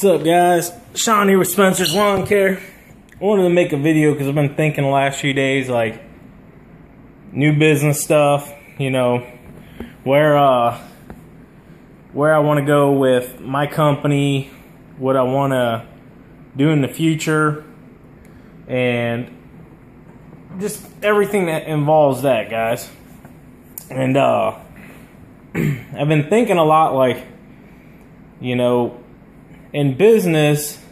What's up, guys? Sean here with Spencer's Lawn Care. I wanted to make a video because I've been thinking the last few days, like, new business stuff, you know, where I want to go with my company, what I want to do in the future, and just everything that involves that, guys. And I've been thinking a lot, like, you know, in business,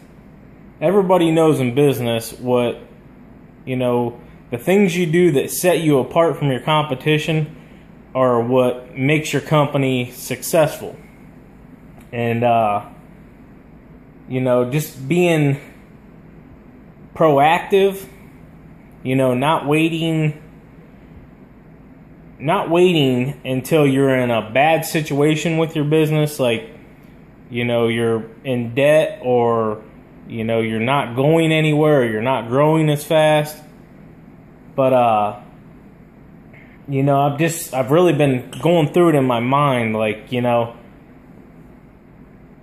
everybody knows in business what, you know, the things you do that set you apart from your competition are what makes your company successful. And, you know, just being proactive, you know, not waiting until you're in a bad situation with your business, like, you know, you're in debt, or, you know, you're not going anywhere, or you're not growing as fast. But, you know, I've really been going through it in my mind, like, you know,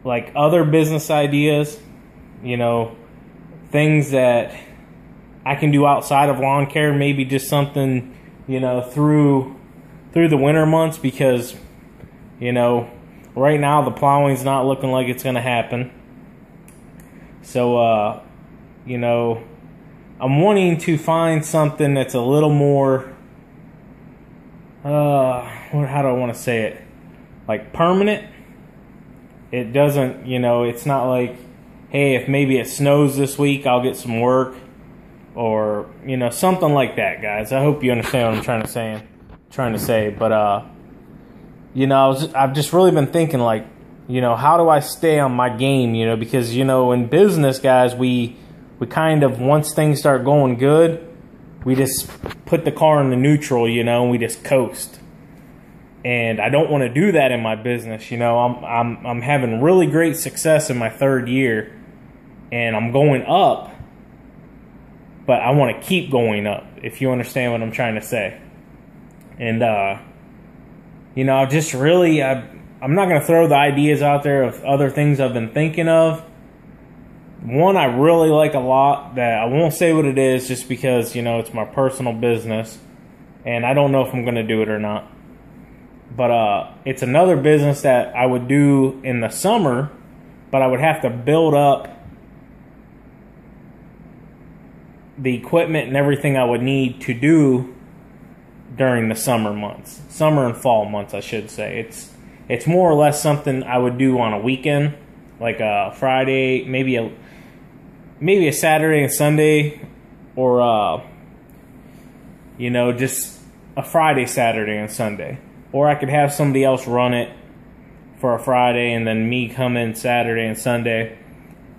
like other business ideas, you know, things that I can do outside of lawn care, maybe just something, you know, through the winter months, because, you know, right now the plowing's not looking like it's going to happen. So, you know, I'm wanting to find something that's a little more, how do I want to say it? Like permanent. It doesn't, you know, it's not like, hey, if maybe it snows this week, I'll get some work. Or, you know, something like that, guys. I hope you understand what I'm trying to say. But, you know, I've just really been thinking, like, you know, how do I stay on my game, you know, because, you know, in business, guys, we kind of, once things start going good, we just put the car in the neutral, you know, and we just coast. And I don't want to do that in my business, you know. I'm having really great success in my third year, and I'm going up, but I want to keep going up, if you understand what I'm trying to say. And, you know, just really, I'm not going to throw the ideas out there of other things I've been thinking of. One I really like a lot, that I won't say what it is just because, you know, it's my personal business, and I don't know if I'm going to do it or not. But it's another business that I would do in the summer, but I would have to build up the equipment and everything I would need to do during the summer months. Summer and fall months, I should say. It's more or less something I would do on a weekend, like a Friday, maybe a Saturday and Sunday, or you know, just a Friday, Saturday, and Sunday. Or I could have somebody else run it for a Friday, and then me come in Saturday and Sunday,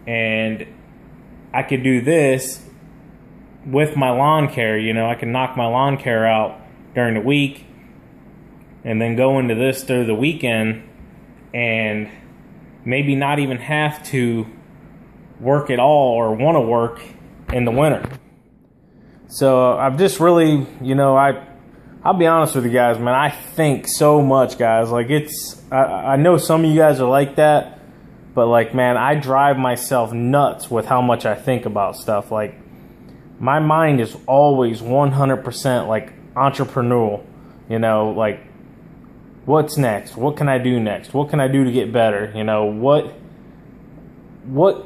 and I could do this with my lawn care. You know, I can knock my lawn care out during the week, and then go into this through the weekend, and maybe not even have to work at all or want to work in the winter. So I've just really, you know, I'll be honest with you guys, man, I think so much, guys. Like, I know some of you guys are like that, but, like, man, I drive myself nuts with how much I think about stuff. Like, my mind is always 100% like entrepreneurial, you know, like, what's next? What can I do next? What can I do to get better? You know, what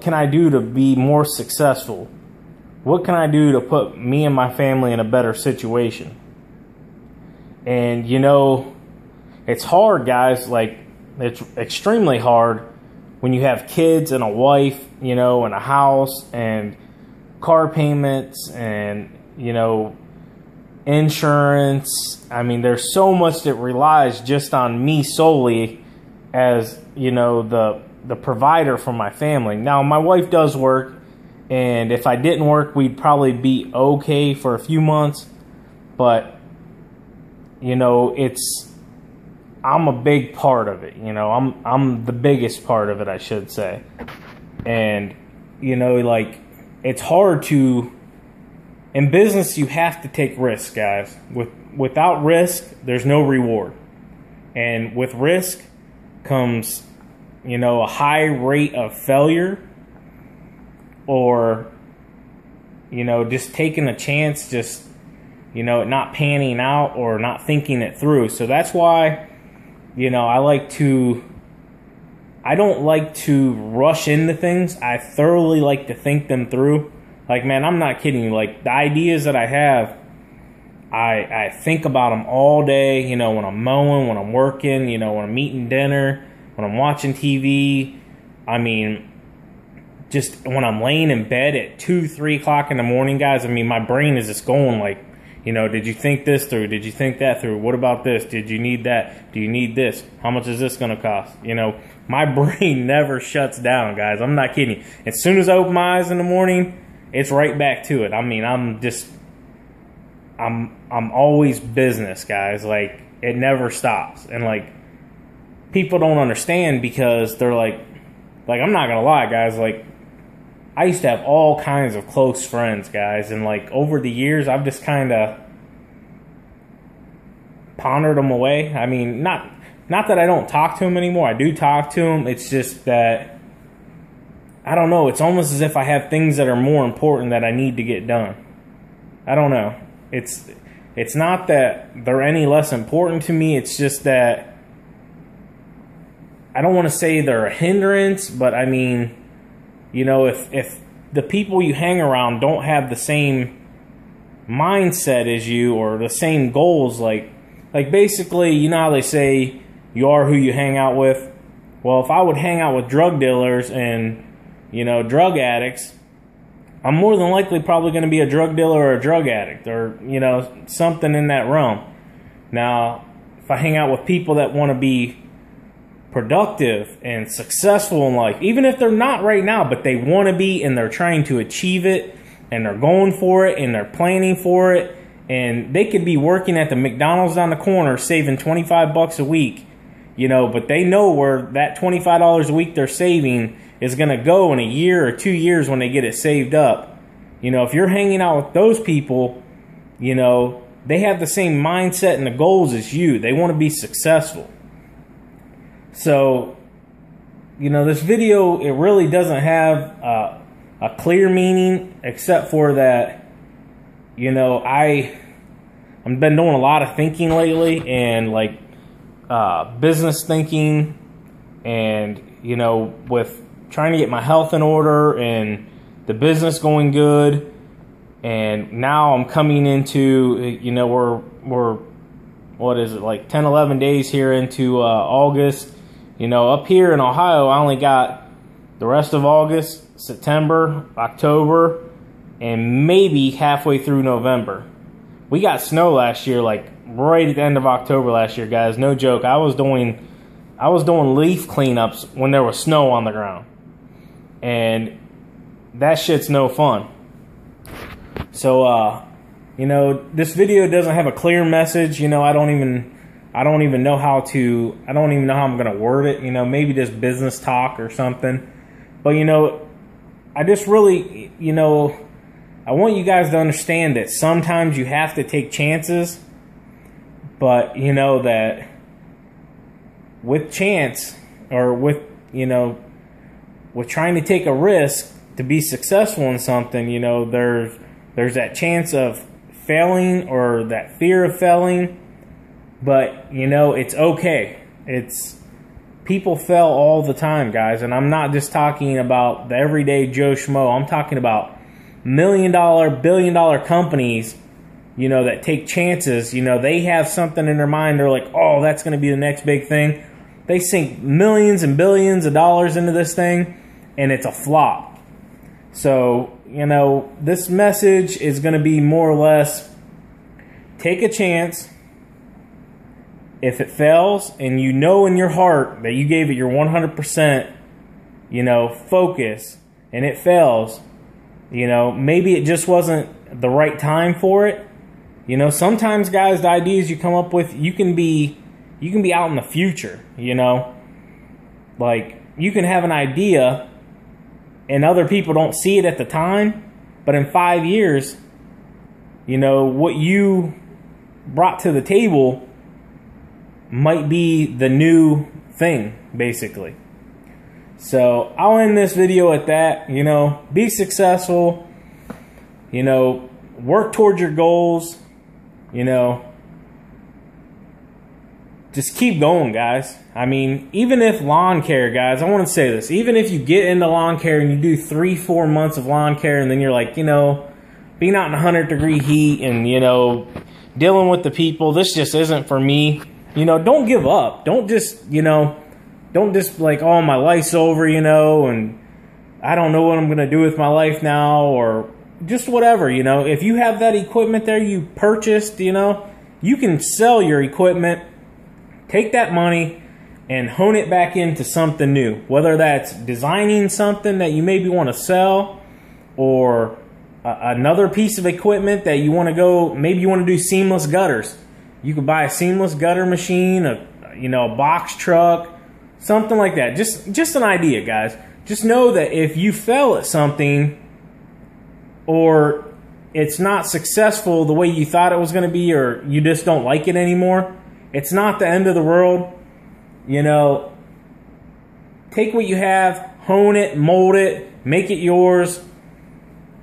can I do to be more successful? What can I do to put me and my family in a better situation? And, you know, it's hard, guys. Like, it's extremely hard when you have kids and a wife, you know, and a house and car payments and, you know, insurance. I mean, there's so much that relies just on me solely as, you know, the provider for my family. Now, my wife does work, and if I didn't work, we'd probably be okay for a few months. But, you know, I'm a big part of it. You know, I'm the biggest part of it, I should say. And, you know, like, it's hard to, in business, you have to take risks, guys. Without risk, there's no reward. And with risk comes, you know, a high rate of failure or, you know, just taking a chance, just, you know, not panning out or not thinking it through. So that's why, you know, I don't like to rush into things. I thoroughly like to think them through. Like, man, I'm not kidding you. Like, the ideas that I have, I think about them all day, you know, when I'm mowing, when I'm working, you know, when I'm eating dinner, when I'm watching TV. I mean, just when I'm laying in bed at 2, 3 o'clock in the morning, guys, I mean, my brain is just going like, you know, did you think this through? Did you think that through? What about this? Did you need that? Do you need this? How much is this going to cost? You know, my brain never shuts down, guys. I'm not kidding. As soon as I open my eyes in the morning, it's right back to it. I mean, I'm always business, guys. Like, it never stops. And, like, people don't understand because they're like, I'm not going to lie, guys. Like, I used to have all kinds of close friends, guys. And, like, over the years, I've just kind of pondered them away. I mean, not that I don't talk to them anymore. I do talk to them. It's just that, I don't know. It's almost as if I have things that are more important that I need to get done. I don't know. It's not that they're any less important to me. It's just that I don't want to say they're a hindrance, but I mean, you know, if the people you hang around don't have the same mindset as you or the same goals, like basically, you know how they say you are who you hang out with? Well, if I would hang out with drug dealers and, you know, drug addicts, I'm more than likely probably going to be a drug dealer or a drug addict or, you know, something in that realm. Now, if I hang out with people that want to be productive and successful in life, even if they're not right now, but they want to be and they're trying to achieve it and they're going for it and they're planning for it, and they could be working at the McDonald's down the corner saving $25 a week, you know, but they know where that $25 a week they're saving is going to go in a year or 2 years when they get it saved up. You know, if you're hanging out with those people, you know, they have the same mindset and the goals as you. They want to be successful. So, you know, this video, it really doesn't have a clear meaning except for that, you know, I've been doing a lot of thinking lately and like business thinking and, you know, with trying to get my health in order and the business going good. And now I'm coming into, you know, we're what is it, like 10, 11 days here into August. You know, up here in Ohio, I only got the rest of August, September, October, and maybe halfway through November. We got snow last year, like right at the end of October last year, guys. No joke. I was doing leaf cleanups when there was snow on the ground. And that shit's no fun. So, you know, this video doesn't have a clear message. You know, I don't even know how I'm going to word it. You know, maybe just business talk or something. But, you know, I just really, you know, I want you guys to understand that sometimes you have to take chances. But, you know, that with chance or with, you know, with trying to take a risk to be successful in something, you know, there's that chance of failing or that fear of failing. But, you know, it's okay. People fail all the time, guys. And I'm not just talking about the everyday Joe Schmo. I'm talking about $1 million, $1 billion companies, you know, that take chances. You know, they have something in their mind. They're like, oh, that's going to be the next big thing. They sink millions and billions of dollars into this thing, and it's a flop. So, you know, this message is going to be more or less, take a chance. If it fails and you know in your heart that you gave it your 100%, you know, focus, and it fails, you know, maybe it just wasn't the right time for it. You know, sometimes, guys, the ideas you come up with, you can be out in the future, you know. Like, you can have an idea and other people don't see it at the time, but in 5 years, you know, what you brought to the table might be the new thing, basically. So I'll end this video at that. You know, be successful. You know, work towards your goals. You know, just keep going, guys. I mean, even if lawn care, guys, I want to say this. Even if you get into lawn care and you do 3-4 months of lawn care and then you're like, you know, being out in 100-degree heat and, you know, dealing with the people, this just isn't for me. You know, don't give up. Don't just, you know, don't just like, oh, my life's over, you know, and I don't know what I'm going to do with my life now, or just whatever, you know. If you have that equipment there you purchased, you know, you can sell your equipment, take that money, and hone it back into something new. Whether that's designing something that you maybe want to sell, or another piece of equipment that you want to go, maybe you want to do seamless gutters. You could buy a seamless gutter machine, you know, a box truck, something like that. Just an idea, guys. Just know that if you fail at something, or it's not successful the way you thought it was going to be, or you just don't like it anymore, it's not the end of the world. You know, take what you have, hone it, mold it, make it yours.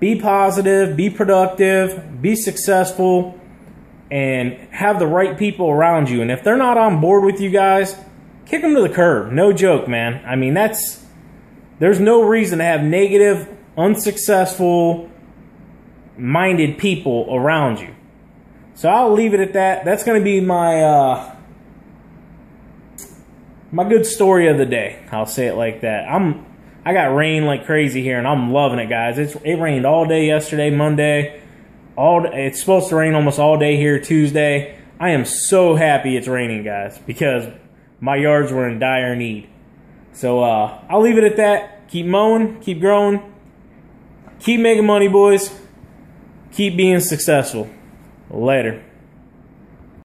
Be positive, be productive, be successful, and have the right people around you. And if they're not on board with you guys, kick them to the curb. No joke, man. I mean, there's no reason to have negative, unsuccessful minded people around you. So I'll leave it at that. That's going to be my my good story of the day. I'll say it like that. I got rain like crazy here, and I'm loving it, guys. It rained all day yesterday, Monday. It's supposed to rain almost all day here Tuesday. I am so happy it's raining, guys, because my yards were in dire need. So I'll leave it at that. Keep mowing, keep growing, keep making money, boys. Keep being successful. Later.